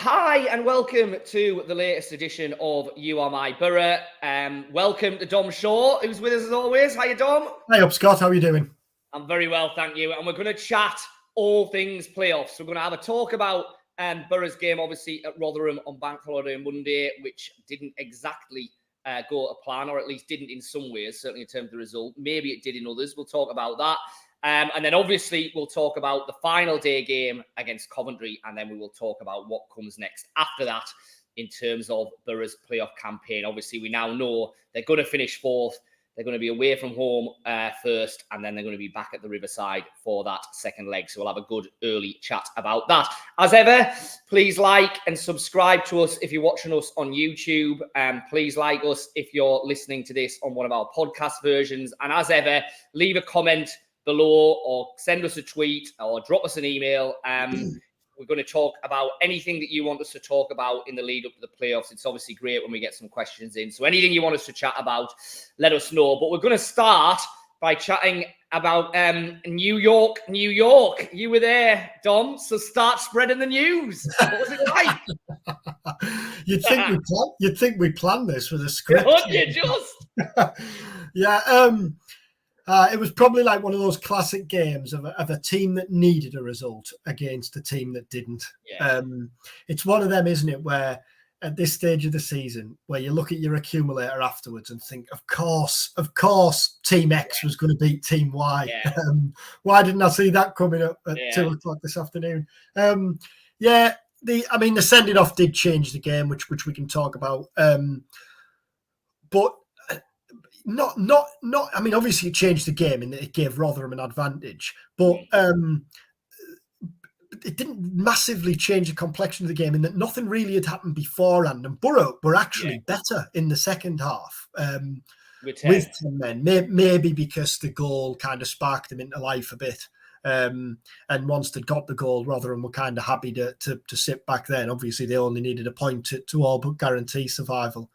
Hi and welcome to the latest edition of You Are My Boro. Welcome to Dom Shaw, who's with us as always. Hiya, Dom. Hey up, Scott. How are you doing? I'm very well, thank you. And we're going to chat all things playoffs. We're going to have a talk about Boro's game, obviously, at Rotherham on Bank Holiday Monday, which didn't exactly go to plan, or at least didn't in some ways, certainly in terms of the result. Maybe it did in others. We'll talk about that. And then obviously we'll talk about the final day game against Coventry, and then we will talk about what comes next after that in terms of Boro's playoff campaign. Obviously, we now know they're going to finish fourth. They're going to be away from home first, and then they're going to be back at the Riverside for that second leg. So we'll have a good early chat about that. As ever, please like and subscribe to us if you're watching us on YouTube. Please like us if you're listening to this on one of our podcast versions. And as ever, leave a comment below or send us a tweet or drop us an email. We're going to talk about anything that you want us to talk about in the lead up to the playoffs. It's obviously great when we get some questions in. So anything you want us to chat about, let us know. But we're going to start by chatting about New York. You were there, Dom. So start spreading the news. What was it like? You'd think we planned this with a script. You just? Yeah. It was probably like one of those classic games of a team that needed a result against a team that didn't. Yeah. It's one of them, isn't it, where at this stage of the season, where you look at your accumulator afterwards and think, of course, Team X was going to beat Team Y. Yeah. Why didn't I see that coming up at 2:00 this afternoon? The sending off did change the game, which we can talk about. But not. I mean, obviously, it changed the game in that it gave Rotherham an advantage, but it didn't massively change the complexion of the game in that nothing really had happened beforehand. And Boro were actually better in the second half with 10 men, maybe because the goal kind of sparked them into life a bit. And once they'd got the goal, Rotherham were kind of happy to sit back then. Obviously, they only needed a point to all but guarantee survival.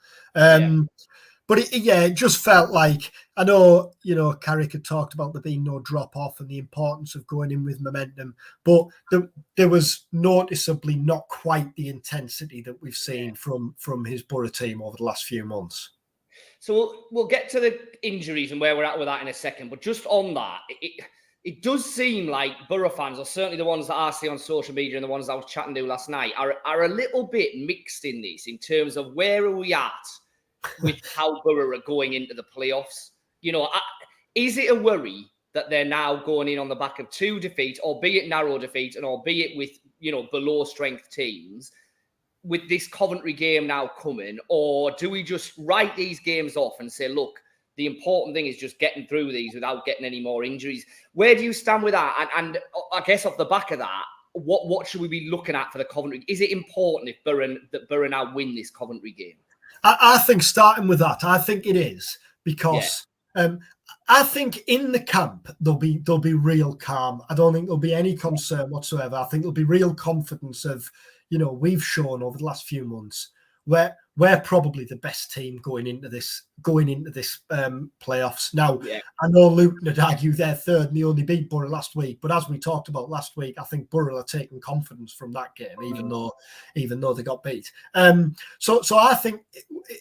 But it just felt like, I know, Carrick had talked about there being no drop off and the importance of going in with momentum, but there was noticeably not quite the intensity that we've seen from his Boro team over the last few months. So we'll get to the injuries and where we're at with that in a second. But just on that, it does seem like Boro fans, or certainly the ones that I see on social media and the ones I was chatting to last night, are a little bit mixed in this in terms of where are we at with how Boro are going into the playoffs. Is it a worry that they're now going in on the back of 2 defeats, albeit narrow defeats, and albeit with, below strength teams, with this Coventry game now coming? Or do we just write these games off and say, look, the important thing is just getting through these without getting any more injuries? Where do you stand with that? And I guess off the back of that, what should we be looking at for the Coventry? Is it important if Boro now win this Coventry game? I think starting with that, I think it is, because I think in the camp there'll be real calm. I don't think there'll be any concern whatsoever. I think there'll be real confidence of, we've shown over the last few months we're probably the best team going into this playoffs. Now, I know Luton would argue they're third and they only beat Boro last week, but as we talked about last week, I think Boro are taking confidence from that game, even though they got beat. So I think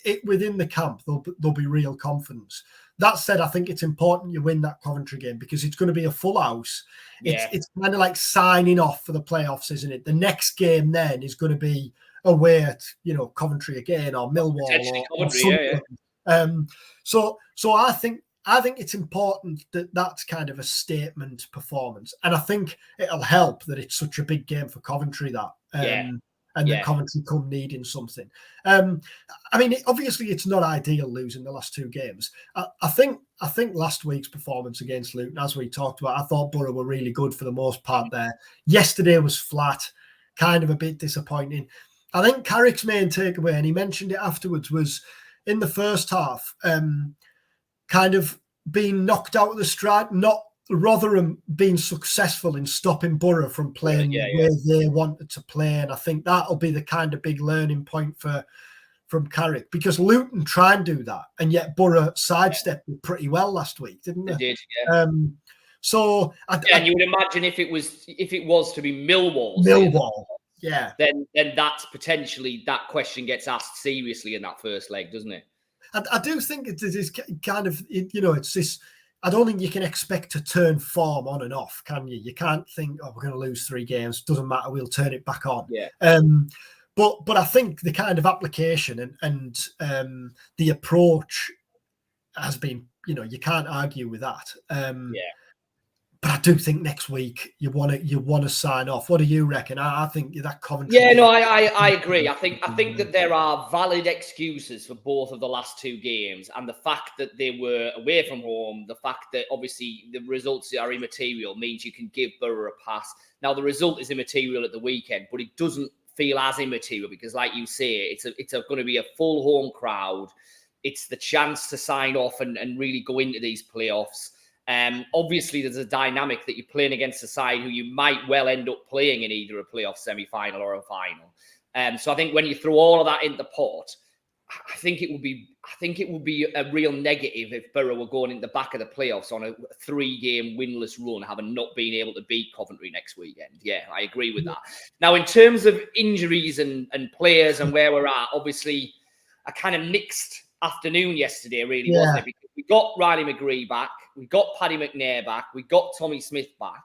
it within the camp there'll be real confidence. That said, I think it's important you win that Coventry game because it's going to be a full house. It's kind of like signing off for the playoffs, isn't it? The next game then is going to be away at Coventry again or Millwall or Sunderland. So I think it's important that that's kind of a statement performance, and I think it'll help that it's such a big game for Coventry that Coventry come needing something. Obviously it's not ideal losing the last 2 games. I think last week's performance against Luton, as we talked about, I thought Boro were really good for the most part there. Yesterday was flat, kind of a bit disappointing. I think Carrick's main takeaway, and he mentioned it afterwards, was in the first half, kind of being knocked out of the stride, not Rotherham being successful in stopping Boro from playing the way they wanted to play. And I think that'll be the kind of big learning point from Carrick, because Luton try and do that, and yet Boro sidestepped it pretty well last week, didn't they? They did, yeah. And you would imagine if it was to be Millwall. Yeah. then that's potentially, that question gets asked seriously in that first leg, doesn't it? I do think it is kind of, it's this. I don't think you can expect to turn form on and off, can you? You can't think, oh, we're going to lose 3 games. Doesn't matter. We'll turn it back on. Yeah. But I think the kind of application and the approach has been, you can't argue with that. But I do think next week you want to sign off. What do you reckon? I think that Coventry. Yeah, no, I agree. I think that there are valid excuses for both of the last 2 games, and the fact that they were away from home, the fact that obviously the results are immaterial means you can give Boro a pass. Now the result is immaterial at the weekend, but it doesn't feel as immaterial because, like you say, it's going to be a full home crowd. It's the chance to sign off and really go into these playoffs. Obviously, there's a dynamic that you're playing against a side who you might well end up playing in either a playoff semi-final or a final. So I think when you throw all of that into the pot, I think it would be a real negative if Boro were going in the back of the playoffs on a 3-game winless run, having not been able to beat Coventry next weekend. Yeah, I agree with that. Now, in terms of injuries and players and where we're at, obviously, a kind of mixed afternoon yesterday, really, wasn't it? Because we got Riley McGree back, we got Paddy McNair back, we got Tommy Smith back,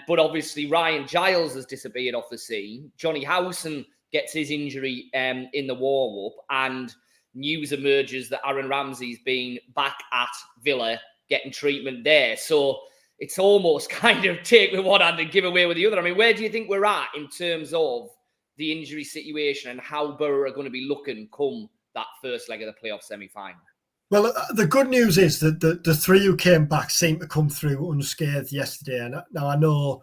but obviously Ryan Giles has disappeared off the scene. Johnny Howson gets his injury in the warm-up, and news emerges that Aaron Ramsey's been back at Villa getting treatment there. So it's almost kind of take with one hand and give away with the other. I mean, where do you think we're at in terms of the injury situation and how Boro are going to be looking come that first leg of the playoff semi-final? Well, the good news is that the 3 who came back seemed to come through unscathed yesterday. And now I know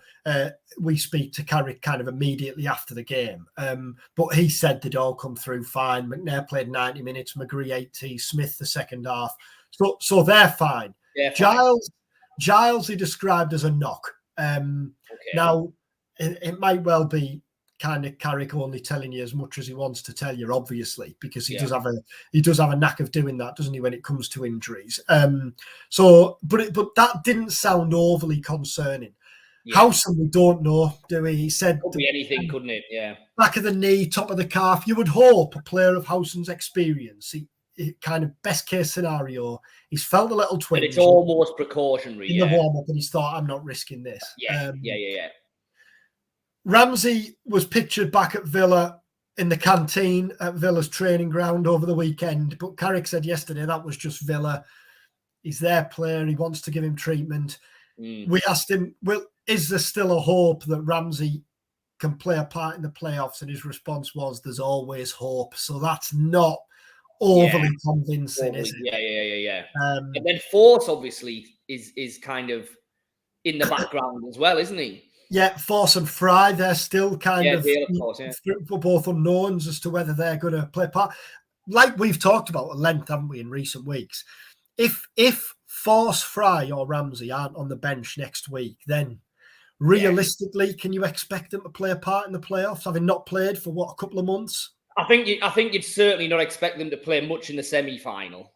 we speak to Carrick kind of immediately after the game, but he said they'd all come through fine. McNair played 90 minutes, McGree 80, Smith the second half. So they're fine. Yeah, fine. Giles he described as a knock. Now, it might well be kind of Carrick only telling you as much as he wants to tell you, obviously, because he does have a knack of doing that, doesn't he, when it comes to injuries. But that didn't sound overly concerning. Howson, we don't know, do we? He said could be anything, couldn't it? Yeah. Back of the knee, top of the calf. You would hope a player of Howson's experience, he kind of best case scenario, he's felt a little twinge. But it's almost precautionary in the warm up, and he's thought, I'm not risking this. Yeah. Ramsey was pictured back at Villa in the canteen at Villa's training ground over the weekend, but Carrick said yesterday that was just Villa. He's their player. He wants to give him treatment. We asked him, well, is there still a hope that Ramsey can play a part in the playoffs? And his response was, there's always hope. So that's not overly convincing, is it? Yeah. And then Force, obviously, is kind of in the background as well, isn't he? Yeah, Force and Fry, they're still kind of course, for both unknowns as to whether they're going to play part. Like we've talked about at length, haven't we, in recent weeks? If Force, Fry or Ramsey aren't on the bench next week, then realistically, can you expect them to play a part in the playoffs, having not played for, a couple of months? I think you'd certainly not expect them to play much in the semi-final.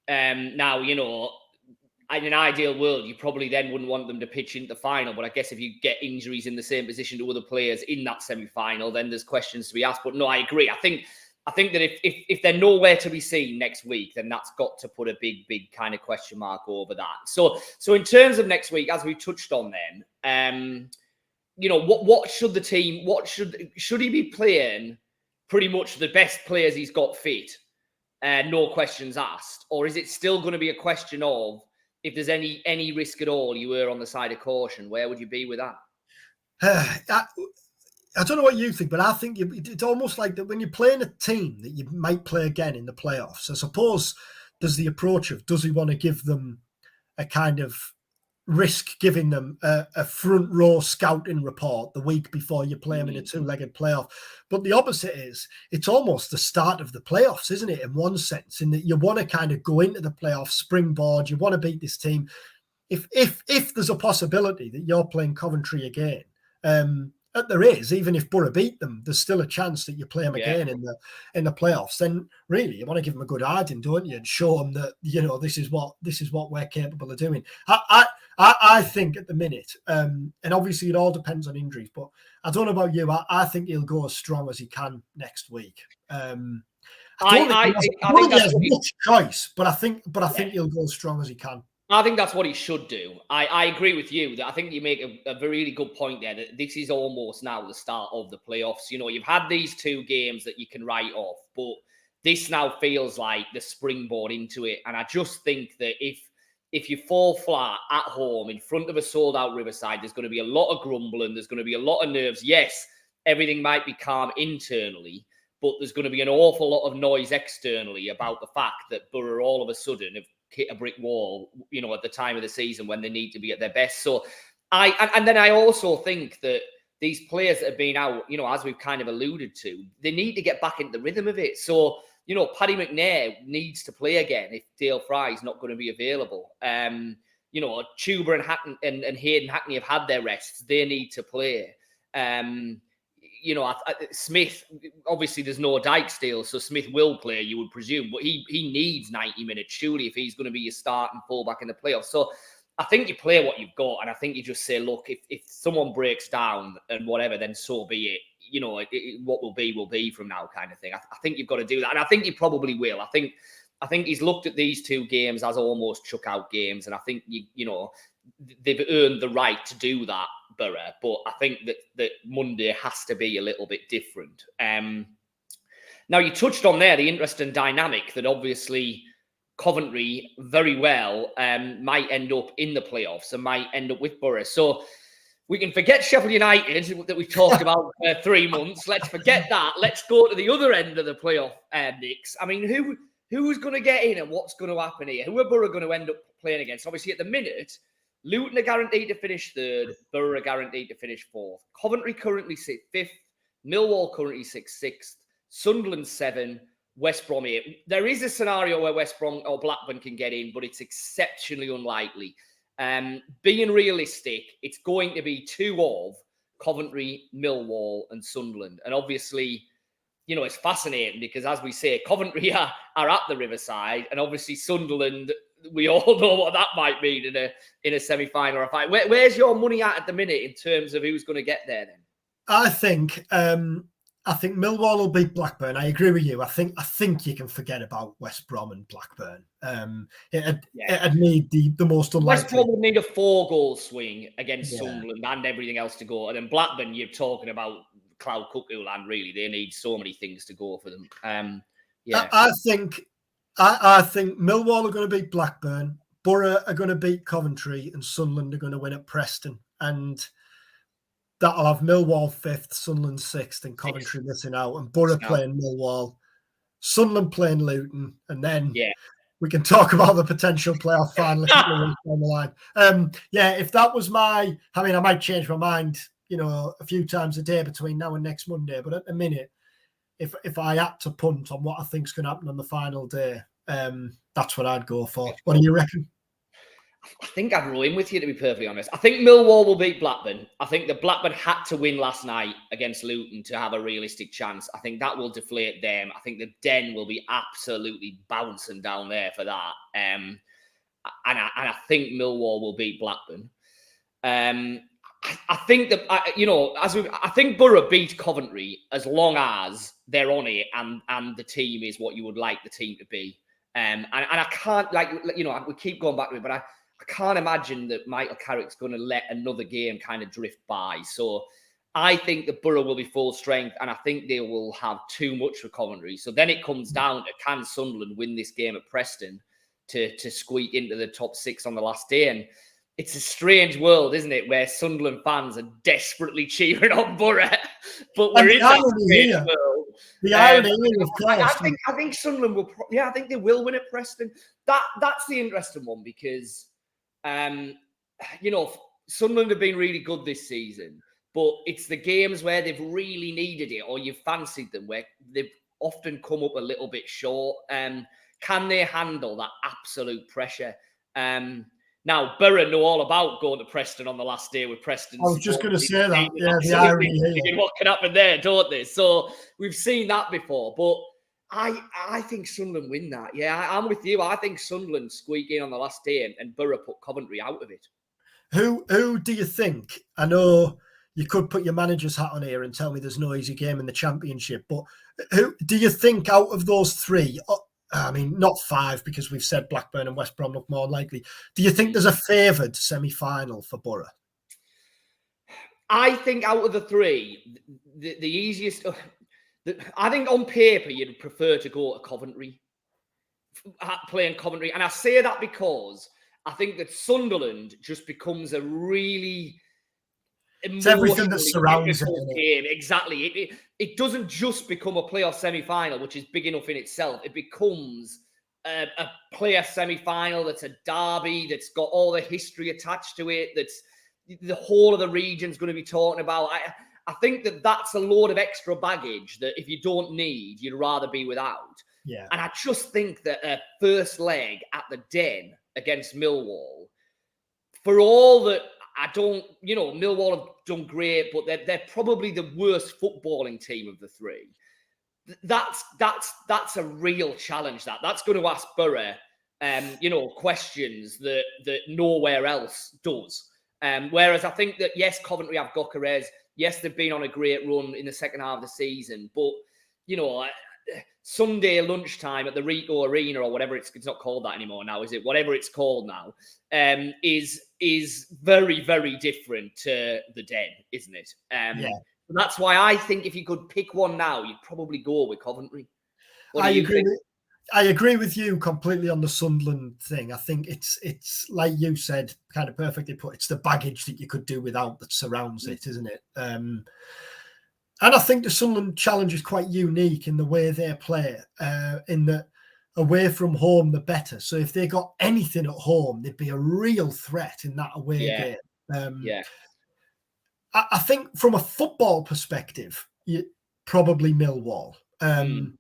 Now, in an ideal world, you probably then wouldn't want them to pitch into the final. But I guess if you get injuries in the same position to other players in that semi-final, then there's questions to be asked. But no, I agree. I think that if they're nowhere to be seen next week, then that's got to put a big kind of question mark over that. So in terms of next week, as we touched on then, what should the team, should he be playing pretty much the best players he's got fit? No questions asked. Or is it still going to be a question of, if there's any risk at all, you were on the side of caution, where would you be with that? I don't know what you think, but I think it's almost like that when you're playing a team that you might play again in the playoffs. I suppose there's the approach of, does he want to give them a kind of risk giving them a front row scouting report the week before you play them in a 2-legged playoff? But the opposite is, it's almost the start of the playoffs, isn't it, in one sense, in that you want to kind of go into the playoffs springboard, you want to beat this team. If there's a possibility that you're playing Coventry again, there is, even if Boro beat them, there's still a chance that you play them again in the playoffs. Then really, you want to give them a good hiding, don't you, and show them that this is what we're capable of doing. I think at the minute, and obviously it all depends on injuries, but I don't know about you. I think he'll go as strong as he can next week. I don't think he has much choice, but I think he'll go as strong as he can. I think that's what he should do. I agree with you. That I think you make a really good point there, that this is almost now the start of the playoffs. You know, you've had these 2 games that you can write off, but this now feels like the springboard into it. And I just think that if you fall flat at home in front of a sold-out Riverside, there's going to be a lot of grumbling. There's going to be a lot of nerves. Yes, everything might be calm internally, but there's going to be an awful lot of noise externally about the fact that Boro all of a sudden have hit a brick wall, you know, at the time of the season when they need to be at their best. So and then I also think that these players that have been out, you know, as we've kind of alluded to, they need to get back into the rhythm of it. So, you know, Paddy McNair needs to play again if Dale Fry's not going to be available. You know, Tuber and Hayden Hackney have had their rests. They need to play. You know, Smith, obviously there's no Dykes deal, so Smith will play, you would presume, but he needs 90 minutes, surely, if he's going to be your starting fullback in the playoffs. So I think you play what you've got, and I think you just say, look, if someone breaks down and whatever, then so be it. You know, what will be from now kind of thing. I think you've got to do that, and I think you probably will. I think he's looked at these 2 games as almost chuck-out games, and I think, you know, they've earned the right to do that, Boro, but I think that Monday has to be a little bit different. Now, you touched on there the interesting dynamic that obviously Coventry very well might end up in the playoffs and might end up with Boro. So we can forget Sheffield United that we've talked about for 3 months. Let's forget that. Let's go to the other end of the playoff mix. I mean, who's going to get in and what's going to happen here? Who are Boro going to end up playing against? Obviously, at the minute, Luton are guaranteed to finish 3rd. Boro are guaranteed to finish 4th. Coventry currently 5th. Millwall currently 6th. Sunderland 7th. West Brom 8th. There is a scenario where West Brom or Blackburn can get in, but it's exceptionally unlikely. Being realistic, it's going to be 2 of Coventry, Millwall, and Sunderland. And obviously, you know, it's fascinating because, as we say, Coventry are at the Riverside, and obviously Sunderland, we all know what that might mean in a semi-final or a final. Where's your money at the minute in terms of who's going to get there then? I think Millwall will beat Blackburn. I agree with you. I think you can forget about West Brom and Blackburn. It'd need the most unlikely. West Brom would need a 4-goal swing against Sunderland and everything else to go. And then Blackburn, you're talking about cloud cuckoo land, really. They need so many things to go for them. I think Millwall are going to beat Blackburn, Boro are going to beat Coventry, and Sunderland are going to win at Preston. And that'll have Millwall 5th, Sunderland 6th, and Coventry missing out, and Boro playing Millwall, Sunderland playing Luton, and then we can talk about the potential playoff final down the line. If that was I might change my mind, you know, a few times a day between now and next Monday, but at the minute, if I had to punt on what I think's going to happen on the final day, that's what I'd go for. What do you reckon? I think I'd roll in with you, to be perfectly honest. I think Millwall will beat Blackburn. I think that Blackburn had to win last night against Luton to have a realistic chance. I think that will deflate them. I think the Den will be absolutely bouncing down there for that. And I think Millwall will beat Blackburn. I think that, I think Boro beat Coventry as long as they're on it and the team is what you would like the team to be. And I can't, we keep going back to it, but I can't imagine that Michael Carrick's going to let another game kind of drift by. So I think the Boro will be full strength, and I think they will have too much for Coventry. So then it comes down to, can Sunderland win this game at Preston to squeak into the top 6 on the last day? And it's a strange world, isn't it, where Sunderland fans are desperately cheering on Boro, but we're in that strange world. The irony, of course. I think Sunderland will. I think they will win at Preston. That's the interesting one because, Sunderland have been really good this season, but it's the games where they've really needed it or you've fancied them where they've often come up a little bit short. Can they handle that absolute pressure? Now, Boro know all about going to Preston on the last day with Preston. I was just going to say that. Yeah, the irony here. What can happen there, don't they? So we've seen that before. But I think Sunderland win that. Yeah, I'm with you. I think Sunderland squeak in on the last day and Boro put Coventry out of it. Who do you think? I know you could put your manager's hat on here and tell me there's no easy game in the Championship, but who do you think out of those three? I mean, not five, because we've said Blackburn and West Brom look more likely. Do you think there's a favoured semi-final for Boro? I think out of the three, the easiest. I think on paper you'd prefer to go to Coventry, playing Coventry, and I say that because I think that Sunderland just becomes a really It's everything that surrounds it. Game. Exactly. It doesn't just become a playoff semi-final, which is big enough in itself. It becomes a playoff semi-final that's a derby, that's got all the history attached to it, that's the whole of the region's going to be talking about. I think that's a load of extra baggage that if you don't need, you'd rather be without. Yeah. And I just think that a first leg at the Den against Millwall, for all that I don't, Millwall have done great, but they're probably the worst footballing team of the three. That's a real challenge. That's going to ask Boro, questions that nowhere else does. Whereas I think that, yes, Coventry have Gyökeres. Yes, they've been on a great run in the second half of the season. But, Sunday lunchtime at the Ricoh Arena, or whatever it's not called that anymore now, is it? Whatever it's called now, is very, very different to the Den, isn't it? Yeah. That's why I think if you could pick one now, you'd probably go with Coventry. I agree with you completely on the Sunderland thing. I think it's like you said, kind of perfectly put. It's the baggage that you could do without that surrounds it, isn't it? And I think the Sunderland challenge is quite unique in the way they play. In that away from home, the better. So if they got anything at home, they'd be a real threat in that away game. I think from a football perspective, probably Millwall. I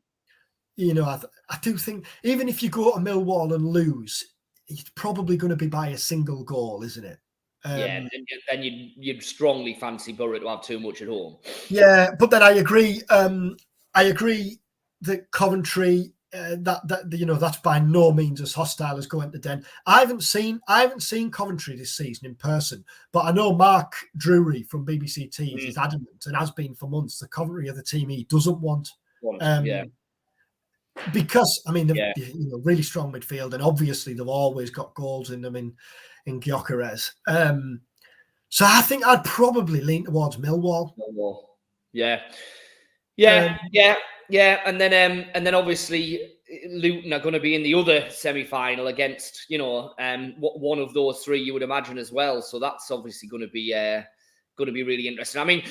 do think even if you go to Millwall and lose, it's probably going to be by a single goal, isn't it? And then you'd strongly fancy Boro to have too much at home. Yeah, but then I agree. I agree that Coventry, that's by no means as hostile as going to Den. I haven't seen Coventry this season in person, but I know Mark Drury from BBC Tees is adamant and has been for months that Coventry are the team he doesn't want. Because they've really strong midfield, and obviously they've always got goals in them in Gyökeres. So I think I'd probably lean towards Millwall. Yeah. And then obviously Luton are going to be in the other semi-final against one of those three, you would imagine, as well. So that's obviously going to be really interesting. I mean,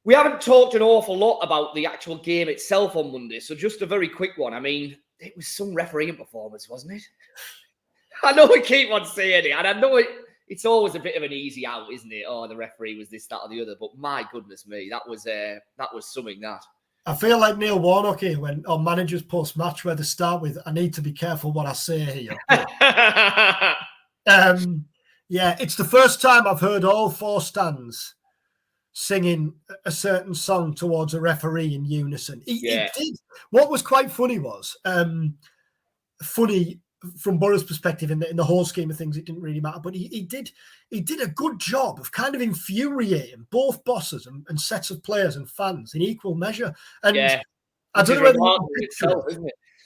we haven't talked an awful lot about the actual game itself on Monday, so just a very quick one. I mean, it was some refereeing performance, wasn't it? I know we keep on saying it, and I know it's always a bit of an easy out, isn't it? Oh, the referee was this, that, or the other. But my goodness me, that was something that. I feel like Neil Warnock here when on managers post-match where they start with, I need to be careful what I say here. It's the first time I've heard all four stands singing a certain song towards a referee in unison. He did. What was quite funny was, funny from Boro's perspective in the whole scheme of things, it didn't really matter, but he did a good job of kind of infuriating both bosses and sets of players and fans in equal measure. And I don't know whether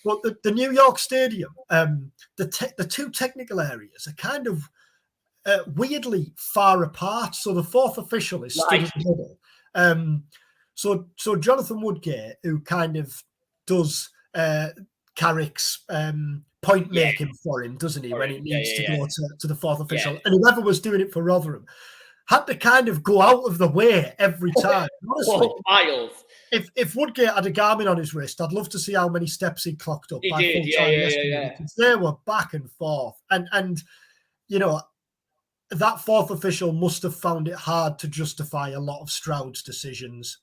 but the New York Stadium, the two technical areas are kind of weirdly far apart. So the fourth official is stood in the middle. So Jonathan Woodgate, who kind of does Carrick's point making for him, doesn't he, when he needs to go to the fourth official. And whoever was doing it for Rotherham had to kind of go out of the way every time. Honestly, miles. If Woodgate had a Garmin on his wrist, I'd love to see how many steps he clocked up. He did, yeah. Because they were back and forth. And that fourth official must have found it hard to justify a lot of Stroud's decisions.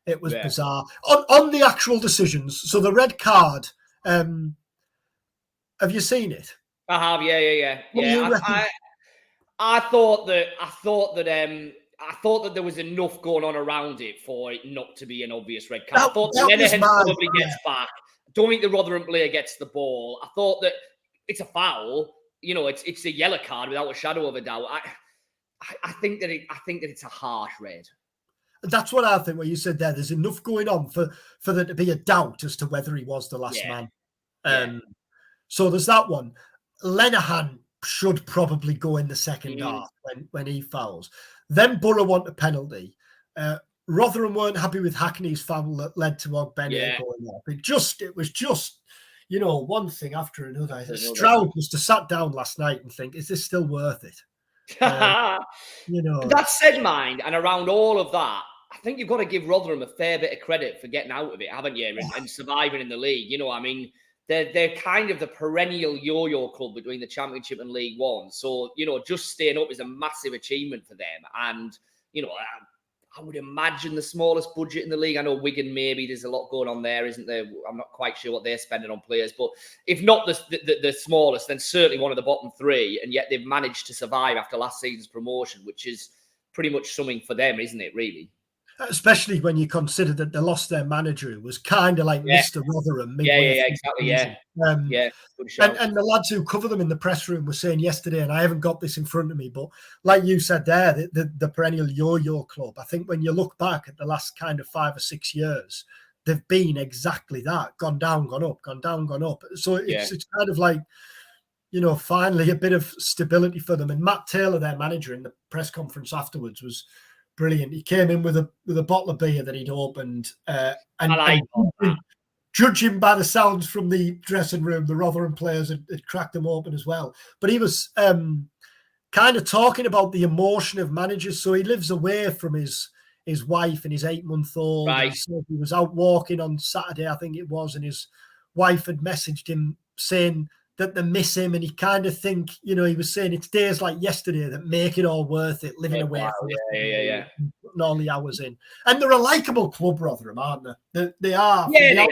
It was bizarre. On the actual decisions, so the red card, have you seen it? I have, yeah. I thought that there was enough going on around it for it not to be an obvious red card. I thought the Lenehan probably gets back. I don't think the Rotherham player gets the ball. I thought that it's a foul. it's a yellow card without a shadow of a doubt. I think that it's a harsh red. That's what I think. What you said there's enough going on for there to be a doubt as to whether he was the last man. So there's that one. Lenihan should probably go in the second half when he fouls. Then Boro want a penalty. Rotherham weren't happy with Hackney's foul that led to Ogbene going off. It was just, one thing after another. Stroud must have sat down last night and think, is this still worth it? That said, mind, and around all of that, I think you've got to give Rotherham a fair bit of credit for getting out of it, haven't you? And surviving in the league. They're kind of the perennial yo-yo club between the Championship and League One. So, just staying up is a massive achievement for them. And, I would imagine the smallest budget in the league. I know Wigan, maybe there's a lot going on there, isn't there? I'm not quite sure what they're spending on players. But if not the smallest, then certainly one of the bottom three. And yet they've managed to survive after last season's promotion, which is pretty much something for them, isn't it, really? Especially when you consider that they lost their manager, who was kind of like Mr. Rotherham. Exactly. Good shout. And the lads who cover them in the press room were saying yesterday, and I haven't got this in front of me, but like you said there, the perennial yo-yo club. I think when you look back at the last kind of 5 or 6 years, they've been exactly that: gone down, gone up, gone down, gone up. So it's kind of like, finally a bit of stability for them. And Matt Taylor, their manager, in the press conference afterwards was brilliant. He came in with a bottle of beer that he'd opened, and judging by the sounds from the dressing room, the Rotherham players had cracked them open as well. But he was kind of talking about the emotion of managers. So he lives away from his wife and his 8-month-old. Right. So he was out walking on Saturday, I think it was, and his wife had messaged him saying that they miss him, and he kind of think, he was saying it's days like yesterday that make it all worth it, living away from putting all the hours in. And they're a likeable club, Rotherham, aren't they? They are. They are.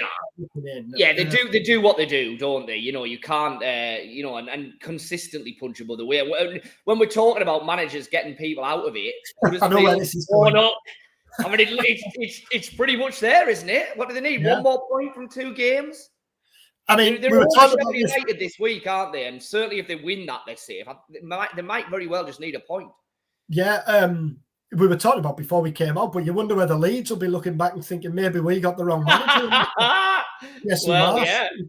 They do what they do, don't they? You can't, and consistently punch above the weight. When we're talking about managers getting people out of it, I know where this is going. I mean, it's pretty much there, isn't it? What do they need? One more point from 2 games? I mean, they're all Sheffield United this week, aren't they? And certainly if they win that, they're safe. They might very well just need a point. Yeah, we were talking about before we came out, but you wonder whether Leeds will be looking back and thinking maybe we got the wrong manager.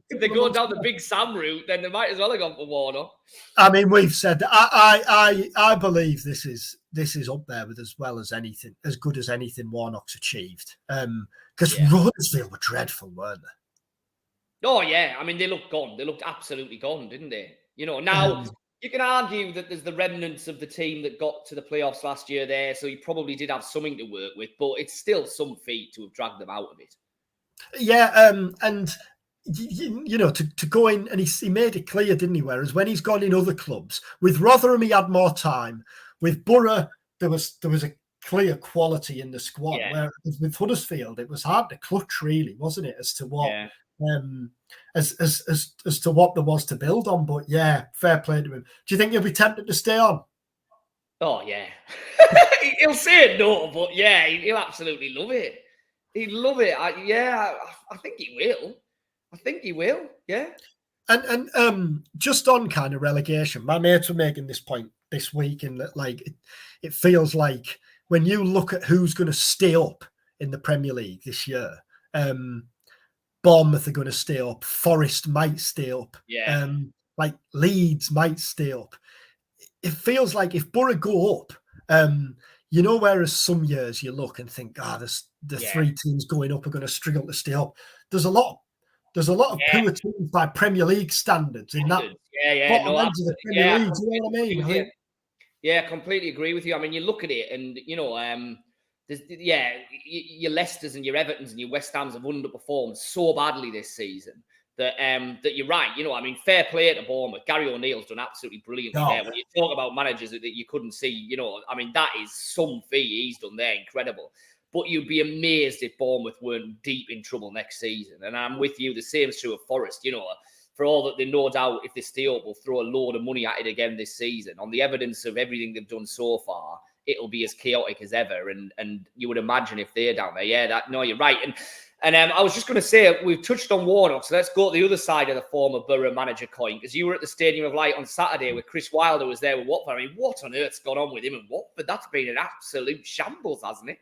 If they go down the Big Sam route, then they might as well have gone for Warner. I mean, we've said that. I believe this is up there with as good as anything Warnock's achieved. Because Rotherham were dreadful, weren't they? Oh, yeah. I mean, they looked gone. They looked absolutely gone, didn't they? Now you can argue that there's the remnants of the team that got to the playoffs last year there, so he probably did have something to work with, but it's still some feat to have dragged them out of it. Yeah, and, to go in, and he made it clear, didn't he? Whereas when he's gone in other clubs, with Rotherham, he had more time. With Boro, there was a clear quality in the squad, where with Huddersfield, it was hard to clutch, really, wasn't it, as to what... as to what there was to build on. But fair play to him. Do you think he'll be tempted to stay on? Oh yeah. He'll say no, but he'll absolutely love it. He'd love it. I think he will. Yeah. And just on kind of relegation, my mates were making this point this week, in that it feels like when you look at who's going to stay up in the Premier League this year, Bournemouth are going to stay up. Forest might stay up. Leeds might stay up. It feels like if Boro go up, whereas some years you look and think, the 3 teams going up are going to struggle to stay up. There's a lot of poor teams by Premier League standards in that bottom end of the Premier League. Do you know what I mean? I completely agree with you. I mean, you look at it and, your Leicesters and your Evertons and your West Hams have underperformed so badly this season that you're right. Fair play to Bournemouth. Gary O'Neill's done absolutely brilliantly there. When you talk about managers that you couldn't see, that is some feat he's done there, incredible. But you'd be amazed if Bournemouth weren't deep in trouble next season. And I'm with you. The same is true of Forest. For all that they no doubt, if they stay up, will throw a load of money at it again this season. On the evidence of everything they've done so far, it'll be as chaotic as ever. And you would imagine if they're down there, you're right. And I was just going to say, we've touched on Warnock, so let's go to the other side of the former Boro manager coin, because you were at the Stadium of Light on Saturday with Chris Wilder was there with Watford. I mean, what on earth's gone on with him and Watford? That's been an absolute shambles, hasn't it?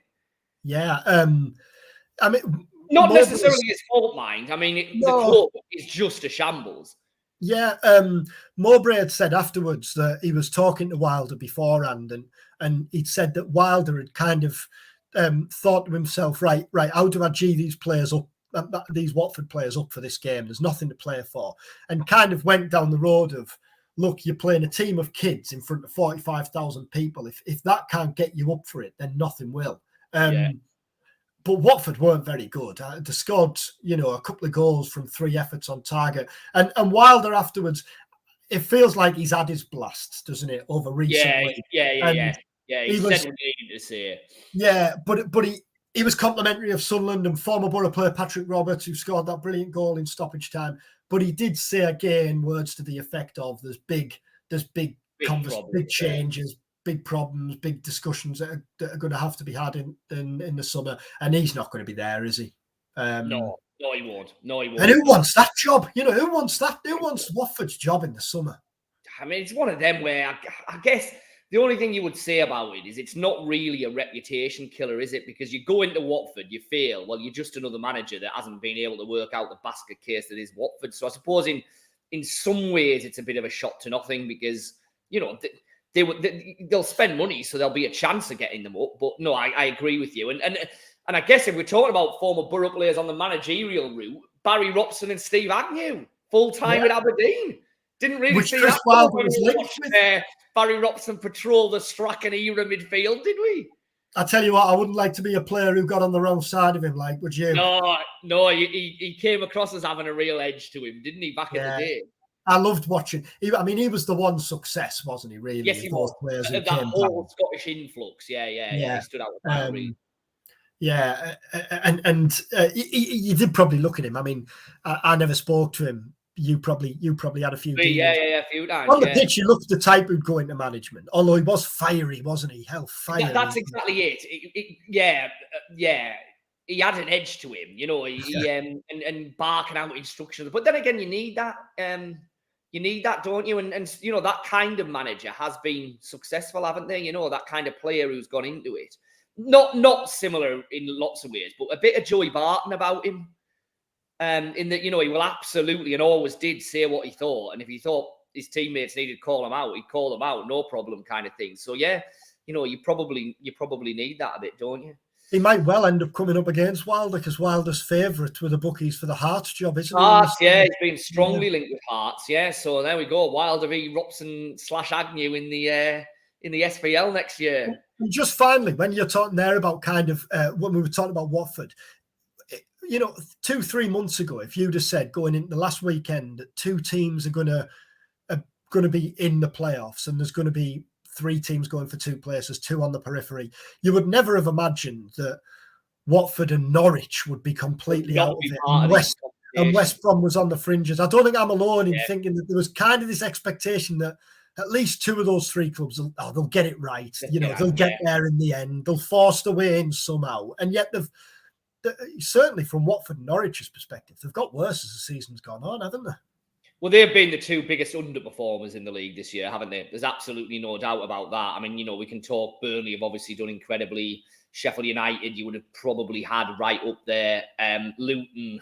Yeah. I mean, not necessarily his fault, mind. I mean, the club is just a shambles. Yeah, Mowbray had said afterwards that he was talking to Wilder beforehand, and he'd said that Wilder had kind of thought to himself, right, how do I G these players up, these Watford players up for this game? There's nothing to play for, and kind of went down the road of, look, you're playing a team of kids in front of 45,000 people. If that can't get you up for it, then nothing will. But Watford weren't very good. They scored, a couple of goals from 3 efforts on target. And Wilder afterwards, it feels like he's had his blasts, doesn't it, over recent weeks? Yeah. He said what he needed to say. Yeah, but he was complimentary of Sunderland and former Boro player Patrick Roberts, who scored that brilliant goal in stoppage time. But he did say again words to the effect of, there's big changes, big problems, big discussions that are going to have to be had in the summer, and he's not going to be there, is he? No, he won't. And who wants that job? Who wants that? Who wants Watford's job in the summer? I mean, it's one of them where I guess the only thing you would say about it is it's not really a reputation killer, is it? Because you go into Watford, you feel, well, you're just another manager that hasn't been able to work out the basket case that is Watford. So I suppose in some ways it's a bit of a shot to nothing, because, they'll spend money, so there'll be a chance of getting them up. But no, I agree with you. And I guess if we're talking about former Boro players on the managerial route, Barry Robson and Steve Agnew, full-time at Aberdeen. Didn't really see that when we watched Barry Robson patrol the Strachan era midfield, did we? I tell you what, I wouldn't like to be a player who got on the wrong side of him, would you? No, he came across as having a real edge to him, didn't he, back in the day? I loved watching. He was the one success, wasn't he? Really, yes, he was. That whole Scottish influx, yeah, he stood out with that. Really. Yeah, and you did probably look at him. I mean, I never spoke to him. You probably had a few. Yeah, a few times. On the pitch, he looked the type who'd go into management. Although he was fiery, wasn't he? Hell, fiery. That's exactly it. Yeah. He had an edge to him, and barking out instructions. But then again, you need that. You need that, don't you? And that kind of manager has been successful, haven't they? That kind of player who's gone into it. Not similar in lots of ways, but a bit of Joey Barton about him. In that, he will absolutely and always did say what he thought. And if he thought his teammates needed to call him out, he'd call them out, no problem kind of thing. So yeah, you probably need that a bit, don't you? He might well end up coming up against Wilder, because Wilder's favourite with the bookies for the Hearts job, isn't he? Hearts, yeah, he's been strongly linked with Hearts, yeah. So there we go, Wilder v Robson / Agnew in the SPL next year. And just finally, when you're talking there about kind of when we were talking about Watford, 2-3 months ago, if you'd have said going into the last weekend that 2 teams are going to be in the playoffs and there's going to be 3 teams going for 2 places, 2 on the periphery, you would never have imagined that Watford and Norwich would be completely out of it. And West Brom was on the fringes. I don't think I'm alone in thinking that there was kind of this expectation that at least 2 of those 3 clubs, they'll get it right. They'll get there in the end. They'll force their way in somehow. And yet certainly from Watford and Norwich's perspective, they've got worse as the season's gone on, haven't they? Well, they've been the 2 biggest underperformers in the league this year, haven't they? There's absolutely no doubt about that. I mean, we can talk. Burnley have obviously done incredibly. Sheffield United, you would have probably had right up there. Luton,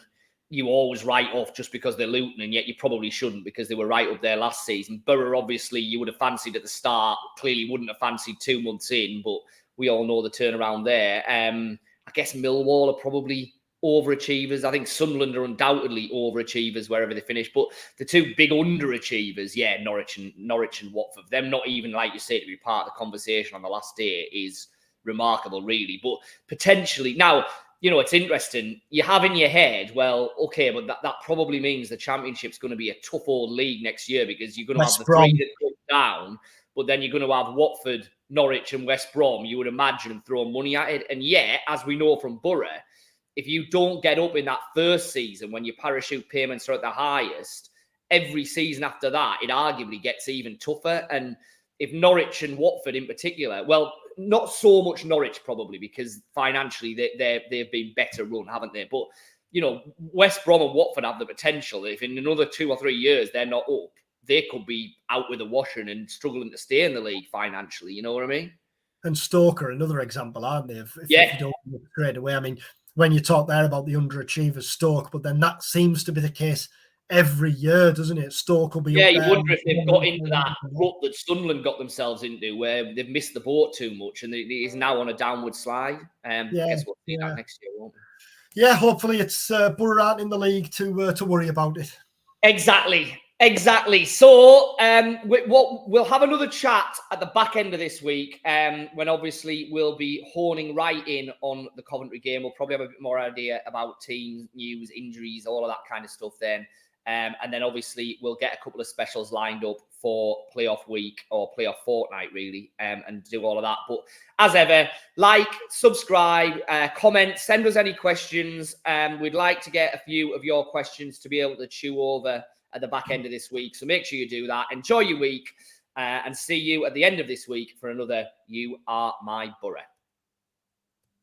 you always write off just because they're Luton, and yet you probably shouldn't, because they were right up there last season. Boro, obviously, you would have fancied at the start. Clearly wouldn't have fancied 2 months in, but we all know the turnaround there. I guess Millwall are probably overachievers. I think Sunderland are undoubtedly overachievers wherever they finish. But the 2 big underachievers, Norwich and Watford, them not even, like you say, to be part of the conversation on the last day is remarkable, really. But potentially, now, it's interesting. You have in your head, well, okay, but that probably means the Championship's going to be a tough old league next year, because you're going to have the 3 that come down, but then you're going to have Watford, Norwich and West Brom, you would imagine, and throw money at it. And yet, as we know from Boro, if you don't get up in that first season when your parachute payments are at the highest, every season after that, it arguably gets even tougher. And, if Norwich and Watford in particular, well, not so much Norwich probably, because financially they've been better run, haven't they? But, you know, West Brom and Watford have the potential. If in another 2 or 3 years they're not up, they could be out with a washing and struggling to stay in the league financially. You know what I mean? And Stoke are another example, aren't they? If Yeah. you don't look straight away. I mean, when you talk there about the underachievers, Stoke, but then that seems to be the case every year, doesn't it? Stoke will be Yeah, up you there. wonder if they've got into that rut that Sunderland got themselves into, where they've missed the boat too much, and it is now on a downward slide. I guess we'll see that next year, won't we? Yeah, hopefully it's Boro aren't in the league to worry about it. Exactly. So we'll have another chat at the back end of this week, when obviously we'll be honing right in on the Coventry game. We'll probably have a bit more idea about team news, injuries, all of that kind of stuff then. And then obviously we'll get a couple of specials lined up for playoff week or playoff fortnight, really, and do all of that. But as ever, like, subscribe, comment, send us any questions. We'd like to get a few of your questions to be able to chew over at the back end of this week. So make sure you do that. Enjoy your week, and see you at the end of this week for another You Are My Borough.